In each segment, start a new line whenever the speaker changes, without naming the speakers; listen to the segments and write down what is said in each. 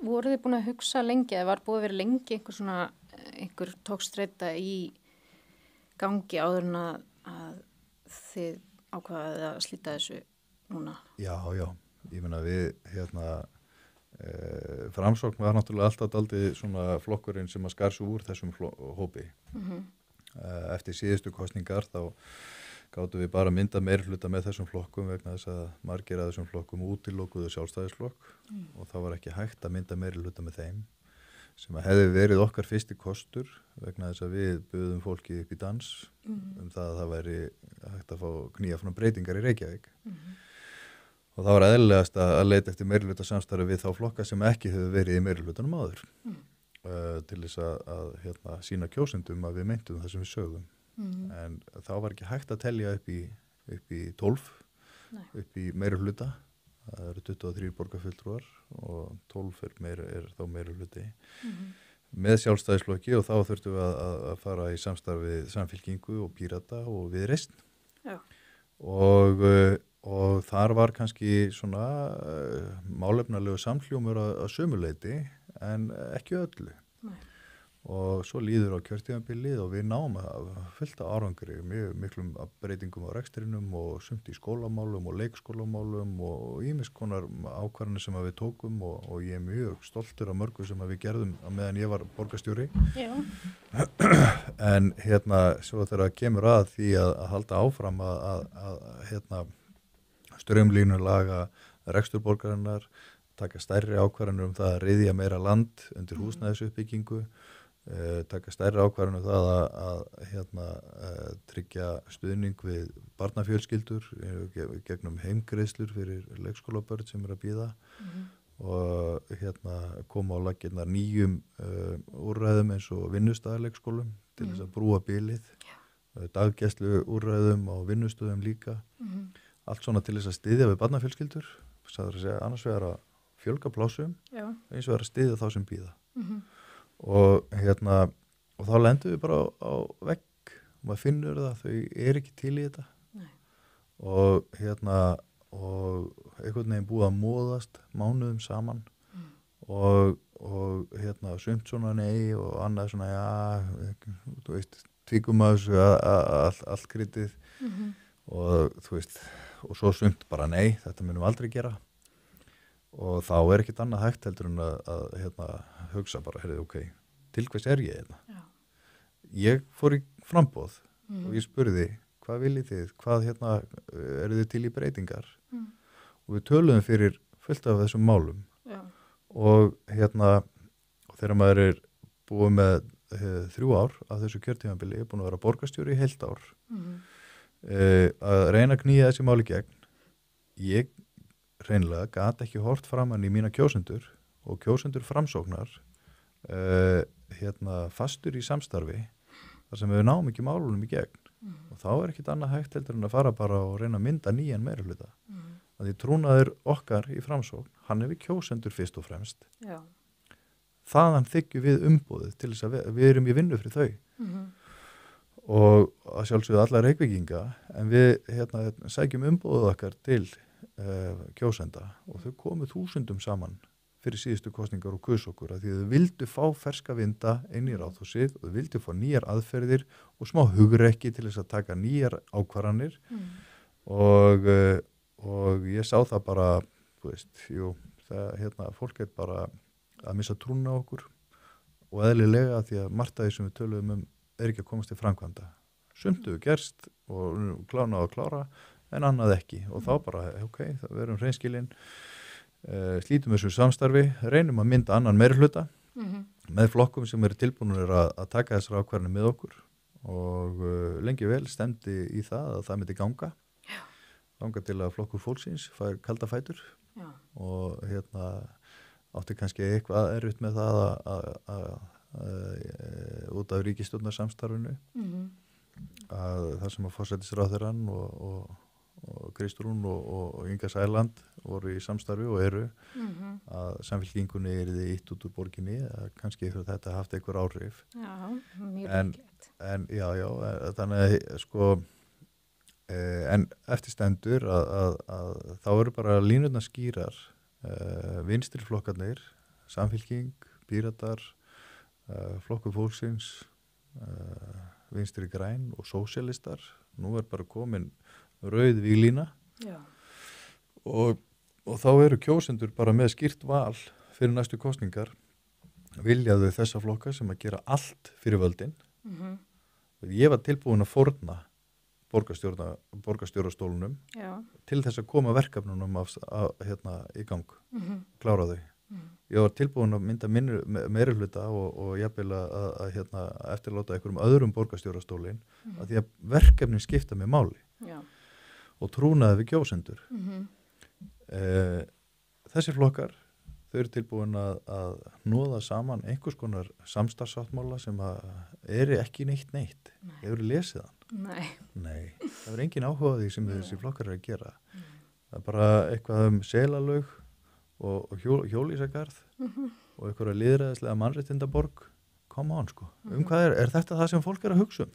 voruð þið búin að hugsa lengi, eða var búið að vera lengi einhver tókstreita í gangi áður en að þið ákvaðið að slíta þessu núna?
Já, ég meina við, Framsókn var náttúrulega alltaf daldið svona flokkurinn sem að skar sig úr þessum hópi. Eftir síðustu kosningar þá gátum við bara mynda meirihluta með þessum flokkum vegna þess að margir af þessum flokkum útilokuðu sjálfstæðisflokk og það var ekki hægt að mynda meirihluta með þeim sem að hefði verið okkar fyrsti kostur vegna þess að við buðum fólki upp í dans það að það væri hægt að fá knýja frá breytingar í Reykjavík. Og það var eðlilegast að leita eftir meirihluta samstarfi við þá flokka sem ekki hefur verið í meirihlutanum áður til þess að sýna kjósendum að við meintum það sem við sögum. En þá var ekki hægt að telja upp í 12 upp í meirihluta. Það eru 23 borgarfulltrúar og 12 er þá meirihluti með sjálfstæðisflokki og þá þurftum við að fara í samstarfi Samfylkingu og Pírata og Viðreisn. Já. Og þar var kannski svona málefnalegu samhljómur að sömuleyti en ekki öllu. Nei. Og svo líður á kjörtímabilið og við náum að fullt af árangri, mjög miklum breytingum á rekstrinum og sumt í skólamálum og leikskólamálum og ýmis konar ákvarðanir sem við tókum og ég mjög stoltur af mörgu sem við gerðum á meðan ég var borgarstjóri. Já. En svo þegar kemur að því að halda áfram að straumlínulaga rekstur borgarinnar, taka stærri ákvarðanir það að ryðja meira land undir húsnæðisuppbyggingu, taka stærri ákvarðanir það að tryggja stuðning við barnafjölskyldur gegnum heimgreiðslur fyrir leikskólabörn sem að bíða og koma á laggirnar nýjum úrræðum eins og vinnustaðarleikskólum til þess að brúa bilið, daggæslu úrræðum á vinnustöðum líka. Allt svona til þess að styðja við barnafjölskyldur, það er að segja annars vegar að fjölga plássum, eins vegar að styðja þá sem bíða. Og þá lendum við bara á vegg og maður finnur það, þau ekki til í þetta. Nei. Og einhvern veginn búið að móðast mánuðum saman og sumt svona nei og annað svona þú veist, tvíkum að þessu allt kryddið og þú veist, og svo sumt bara nei, þetta munum við aldrei gera. Og þá ekkert annað hægt heldur en að hugsa bara, ok, til hvers ég hérna? Já. Ég fór í framboð og ég spurði, hvað viljið þið? Hvað eru þið til í breytingar? Og við töluðum fyrir fullt af þessum málum. Já. Og þegar maður búið með 3 ár af þessu kjörtímabili, búin að vera borgarstjóri í heilt ár, að reyna að knýja þessi máli gegn, ég hreinlega gat ekki hort framan í mína kjósendur og kjósendur Framsóknar fastur í samstarfi þar sem við náum ekki málunum í gegn og þá ekkert annað hægt heldur en að fara bara og reyna að mynda nýjan meirihluta. Því trúnaður okkar í Framsókn, hann við kjósendur fyrst og fremst. Já. Þaðan þykjum við umboðið til þess að við erum í vinnu fyrir þau. Og að sjálfsögðu alla Reykvíkinga en við sækjum umboðið okkar til kjósenda og þau komu 1000 saman fyrir síðustu kosningar og kusu okkur að því þau vildu fá ferska vinda inn í ráðhúsið og þau vildu fá nýjar aðferðir og smá hugrekki til þess að taka nýjar ákvarðanir og ég sá það bara, þú veist, fólk bara að missa trúna á okkur og eðlilega því að margt af því sem við töluðum ekki að komast til framkvæmda. Sumt hefur gerst og klána og klára en annað ekki og þá bara, ok, það verum hreinskilin, slítum þessu samstarfi, reynum að mynda annan meirihluta með flokkum sem eru tilbúnir að taka þessar ákvarðanir með okkur og lengi vel stemdi í það að það myndi ganga til að flokkur fólksins fær kalda fætur og átti kannski eitthvað erfitt með það að út af ríkisstjórnarsamstarfinu að það sem að forsætisráðherrann og Kristrún og Inga Sæland voru í samstarfi og eru að Samfylkingunni yrði ítt út úr borginni að kannski þetta haft einhver áhrif.
Já, mjög líklegt.
En þannig að en eftir stendur að þá eru bara línurnar skýrar vinstri flokkarnir Samfylking, Píratar, Flokkur fólksins, Vinstri græn og sósíalistar. Nú bara komin rauð víglína og þá eru kjósendur bara með skýrt val fyrir næstu kosningar. Viljaðu þessa flokka sem að gera allt fyrir völdin. Ég var tilbúin að fórna borgarstjórastólunum til þess að koma verkefnunum í gang, klára þau. Ég var tilbúin að mynda meirihluta og jafnvel að eftirláta einhverjum öðrum borgarstjórastólin að því að verkefnin skipta með máli og trúnaði við kjósendur. Þessi flokkar, þau eru tilbúin að hnoða saman einhvers konar samstarfsáttmála sem ekki neitt. Þau eru lesið hann. Nei, það er engin áhuga á því sem þessi flokkar eru að gera. Það bara eitthvað selalaug og hjólísagarð og einhverja lýðræðislega mannréttindaborg. Come on, sko. Hvað er þetta það sem fólk er að hugsa um?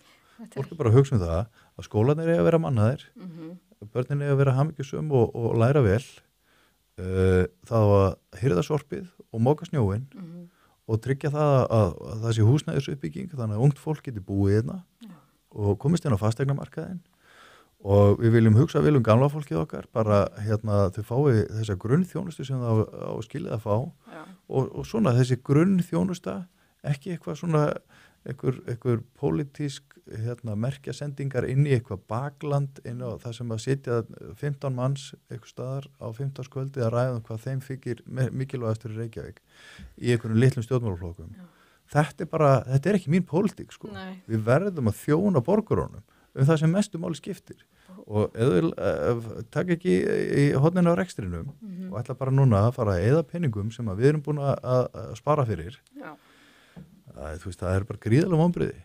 Fólk er bara að hugsa um það að skólarnir eiga að vera mannaðir, börnin eiga að vera hamingjusöm og læra vel, það að hirða sorpið og moka snjóinn og tryggja það að það sé húsnæðisuppbygging þannig að ungt fólk geti búið hérna og komist inn á fasteignamarkaðinn. Og við viljum hugsa vel gamla fólkið okkar, bara þau fái þessa grunnþjónustu sem það á skilið að fá og svona þessi grunnþjónusta, ekki eitthvað svona einhver pólitísk merkjasendingar inn í eitthvað bakland inn á það sem að sitja 15 manns eitthvað staðar á 15. að ræða hvað þeim þykir mikilvægast fyrir Reykjavík í einhverjum litlum stjórnmálaflokkum. Þetta er ekki mín pólitík, sko. Við verðum að þjóna borgurunum það sem mestu máli skiptir og eða takk ekki í horninu á rekstrinum og ætla bara núna að fara að eyða peningum sem við erum búin að spara fyrir. Það er bara gríðarlega vonbrigði.